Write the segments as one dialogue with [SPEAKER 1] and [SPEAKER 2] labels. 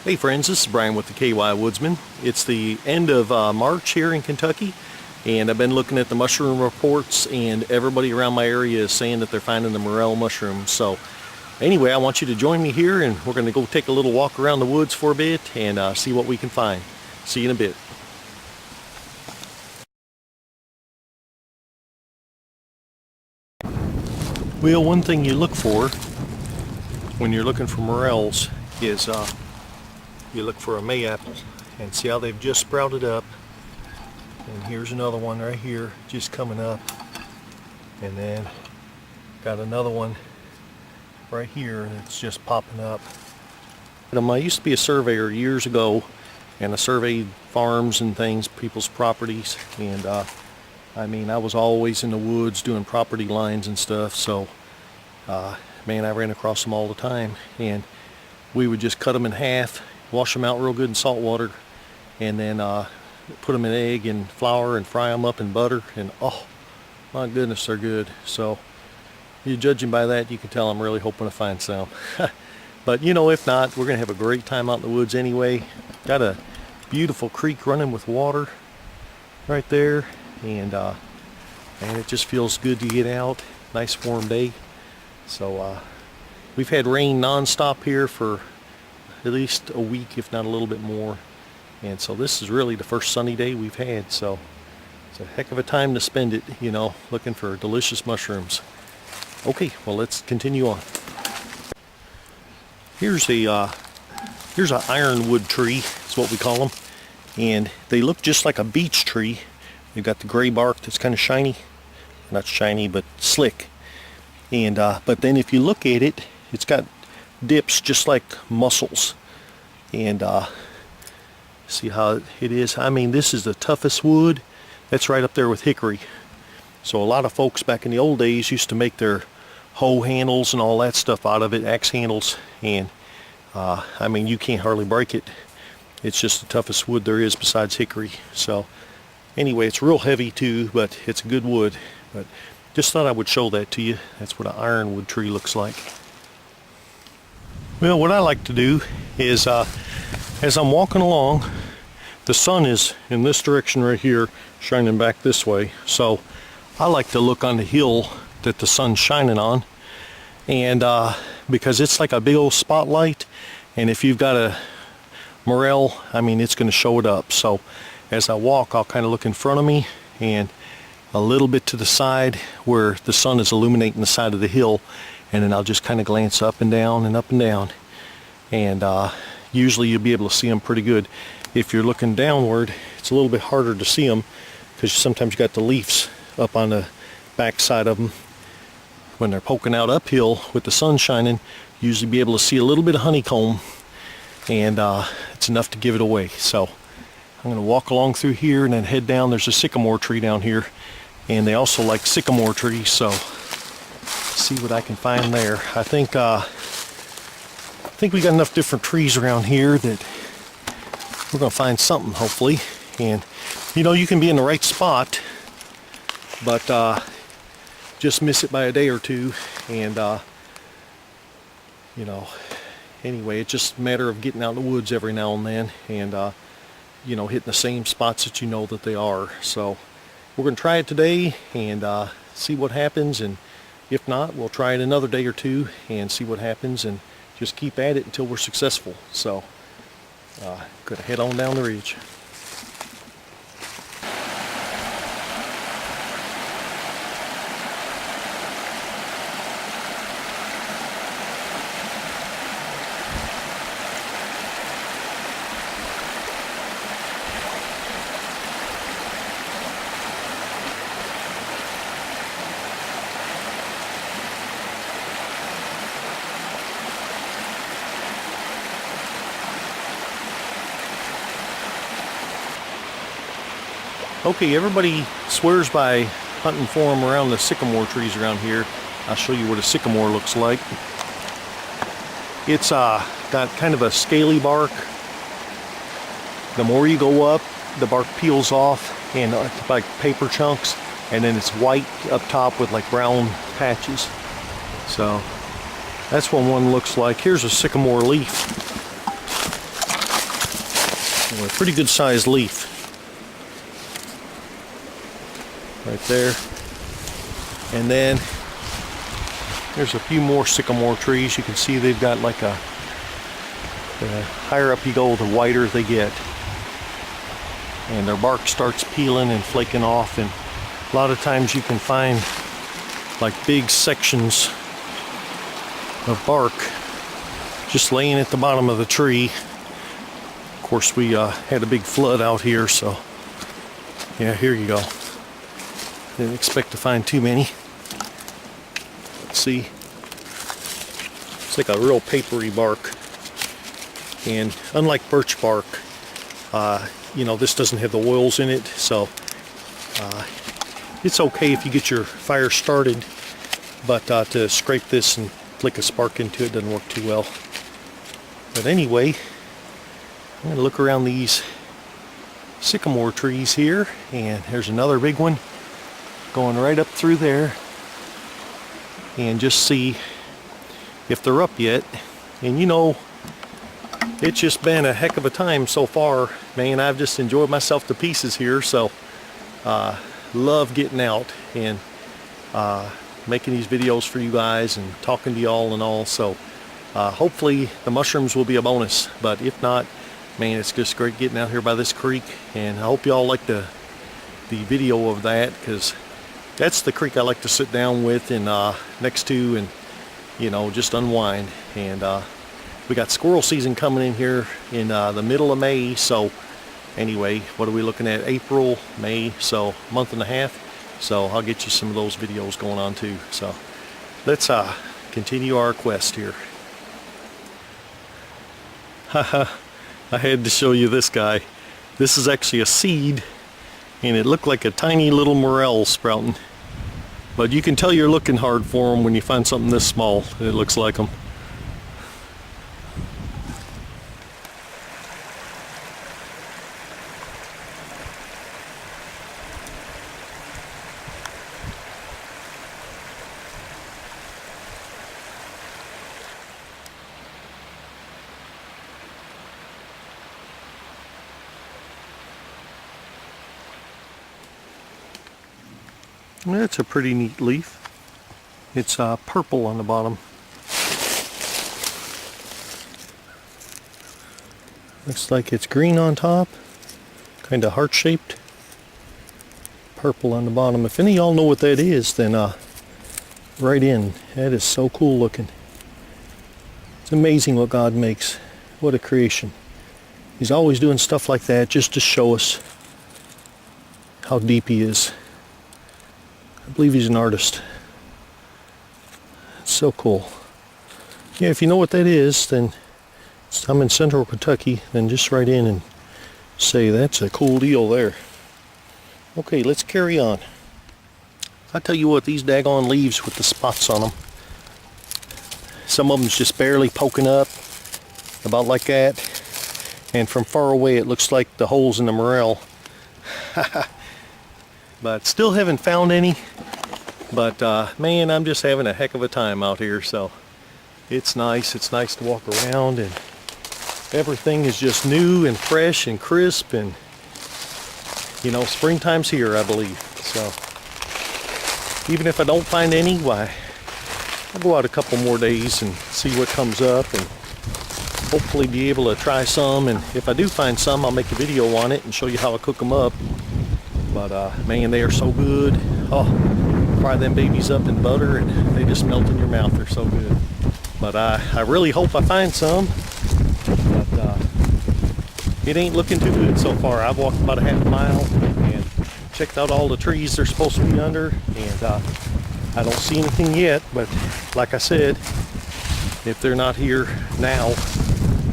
[SPEAKER 1] Hey friends, this is Brian with the Ky Woodsman. It's the end of March here in Kentucky, and I've been looking at the mushroom reports, and everybody around my area is saying that they're finding the Morel mushrooms. So anyway, I want you to join me here, and we're going to go take a little walk around the woods for a bit and see what we can find. See you in a bit. Well, one thing you look for when you're looking for morels is you look for a mayap and see how they've just sprouted up. And here's another one right here just coming up, and then got another one right here that's just popping up. I used to be a surveyor years ago, and I surveyed farms and things, people's properties, and I was always in the woods doing property lines and stuff, so man, I ran across them all the time, and we would just cut them in half, wash them out real good in salt water, and then put them in egg and flour and fry them up in butter, and oh my goodness, they're good. So you judging by that, you can tell I'm really hoping to find some. But you know, if not, we're gonna have a great time out in the woods anyway. Got a beautiful creek running with water right there, and man, it just feels good to get out. Nice warm day. So we've had rain non-stop here for at least a week, if not a little bit more, and so this is really the first sunny day we've had, so it's a heck of a time to spend it, you know, looking for delicious mushrooms. Okay, well, let's continue on. Here's an ironwood tree, is what we call them, and they look just like a beech tree. They've got the gray bark that's kind of shiny, not shiny but slick, and but then if you look at it, it's got dips just like mussels, and see how it is. I mean, this is the toughest wood. That's right up there with hickory. So a lot of folks back in the old days used to make their hoe handles and all that stuff out of it, axe handles, and I mean, you can't hardly break it. It's just the toughest wood there is besides hickory. So anyway, it's real heavy too, but it's a good wood. But just thought I would show that to you. That's what an ironwood tree looks like. Well, what I like to do is as I'm walking along, the sun is in this direction right here, shining back this way. So I like to look on the hill that the sun's shining on, and because it's like a big old spotlight, and if you've got a morel, I mean, it's going to show it up. So as I walk, I'll kind of look in front of me and a little bit to the side where the sun is illuminating the side of the hill, and then I'll just kind of glance up and down and up and down, and usually you'll be able to see them pretty good. If you're looking downward, it's a little bit harder to see them because sometimes you got the leaves up on the back side of them. When they're poking out uphill with the sun shining, you usually be able to see a little bit of honeycomb, and it's enough to give it away. So I'm going to walk along through here and then head down. There's a sycamore tree down here, and they also like sycamore trees, so see what I can find there. I think we got enough different trees around here that we're gonna find something, hopefully. And you know, you can be in the right spot, but just miss it by a day or two, and you know, anyway, it's just a matter of getting out in the woods every now and then, and you know, hitting the same spots that you know that they are. So we're gonna try it today and see what happens, and if not, we'll try it another day or two and see what happens, and just keep at it until we're successful. So gonna head on down the ridge. Okay, everybody swears by hunting for them around the sycamore trees around here. I'll show you what a sycamore looks like. It's got kind of a scaly bark. The more you go up, the bark peels off, and it's like paper chunks, and then it's white up top with like brown patches. So that's what one looks like. Here's a sycamore leaf. pretty good sized leaf. Right there. And then there's a few more sycamore trees. You can see they've got like the higher up you go, the whiter they get. And their bark starts peeling and flaking off, and a lot of times you can find like big sections of bark just laying at the bottom of the tree. Of course, we had a big flood out here, so yeah, here you go. Didn't expect to find too many. Let's see. It's like a real papery bark. And unlike birch bark, you know, this doesn't have the oils in it, so it's okay if you get your fire started, but to scrape this and flick a spark into it doesn't work too well. But anyway, I'm going to look around these sycamore trees here, and there's another big one going right up through there, and just see if they're up yet. And you know, it's just been a heck of a time so far, man. I've just enjoyed myself to pieces here, so love getting out and making these videos for you guys and talking to y'all and all. So hopefully the mushrooms will be a bonus, but if not, man, it's just great getting out here by this creek. And I hope y'all like the video of that, because that's the creek I like to sit down with and next to, and you know, just unwind. And we got squirrel season coming in here in the middle of May. So anyway, what are we looking at? April, May, so a month and a half. So I'll get you some of those videos going on too. So let's continue our quest here. Haha, I had to show you this guy. This is actually a seed, and it looked like a tiny little morel sprouting. But you can tell you're looking hard for them when you find something this small. It looks like them. That's a pretty neat leaf. It's purple on the bottom. Looks like it's green on top, kind of heart-shaped. Purple on the bottom. If any of y'all know what that is, then write in. That is so cool looking. It's amazing what God makes. What a creation. He's always doing stuff like that just to show us how deep He is. I believe He's an artist. It's so cool. Yeah, if you know what that is, then I'm in central Kentucky, then just write in and say that's a cool deal there. Okay, let's carry on. I tell you what, these daggone leaves with the spots on them. Some of them's just barely poking up, about like that. And from far away it looks like the holes in the morel. But still haven't found any. But man, I'm just having a heck of a time out here, so it's nice. It's nice to walk around, and everything is just new and fresh and crisp, and you know, springtime's here, I believe. So even if I don't find any, why, I'll go out a couple more days and see what comes up, and hopefully be able to try some. And if I do find some, I'll make a video on it and show you how I cook them up. But man, they are so good. Oh, fry them babies up in butter and they just melt in your mouth. They're so good. But I really hope I find some. But it ain't looking too good so far. I've walked about a half mile and checked out all the trees they're supposed to be under, and I don't see anything yet. But like I said, if they're not here now,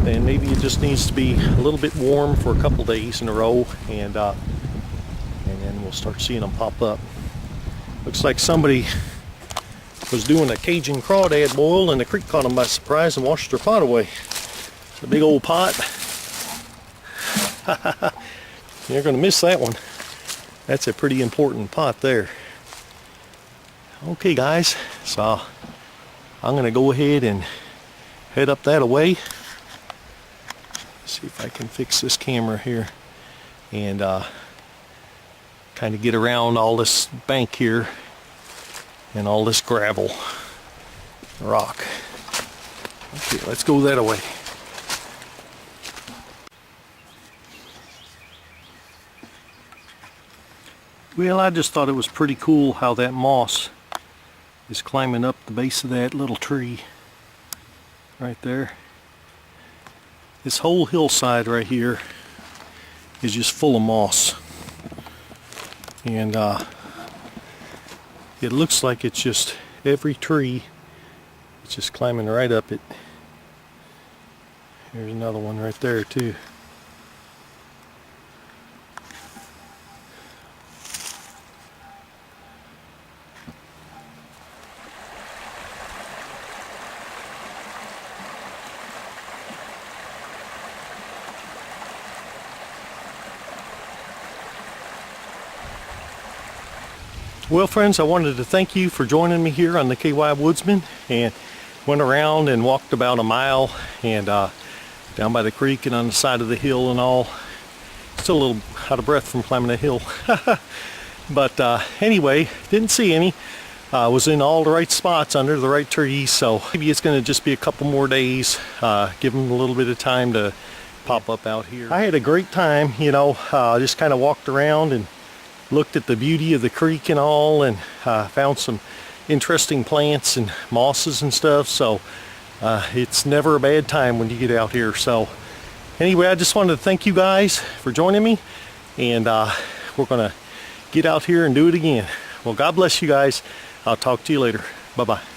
[SPEAKER 1] then maybe it just needs to be a little bit warm for a couple days in a row, and then we'll start seeing them pop up. Looks like somebody was doing a Cajun crawdad boil and the creek caught them by surprise and washed their pot away. It's a big old pot. You're gonna miss that one. That's a pretty important pot there. Okay guys, so I'm gonna go ahead and head up that away. See if I can fix this camera here and kind of get around all this bank here and all this gravel, rock. Okay, let's go that way. Well, I just thought it was pretty cool how that moss is climbing up the base of that little tree right there. This whole hillside right here is just full of moss, and it looks like it's just every tree, it's just climbing right up it. Here's another one right there too. Well, friends, I wanted to thank you for joining me here on the Ky Woodsman, and went around and walked about a mile and down by the creek and on the side of the hill and all. Still a little out of breath from climbing the hill. But anyway, didn't see any. Was in all the right spots under the right trees, so maybe it's going to just be a couple more days. Give them a little bit of time to pop up out here. I had a great time, you know, just kind of walked around and looked at the beauty of the creek and all, and found some interesting plants and mosses and stuff. So it's never a bad time when you get out here. So anyway, I just wanted to thank you guys for joining me, and we're gonna get out here and do it again. Well, God bless you guys. I'll talk to you later. Bye bye.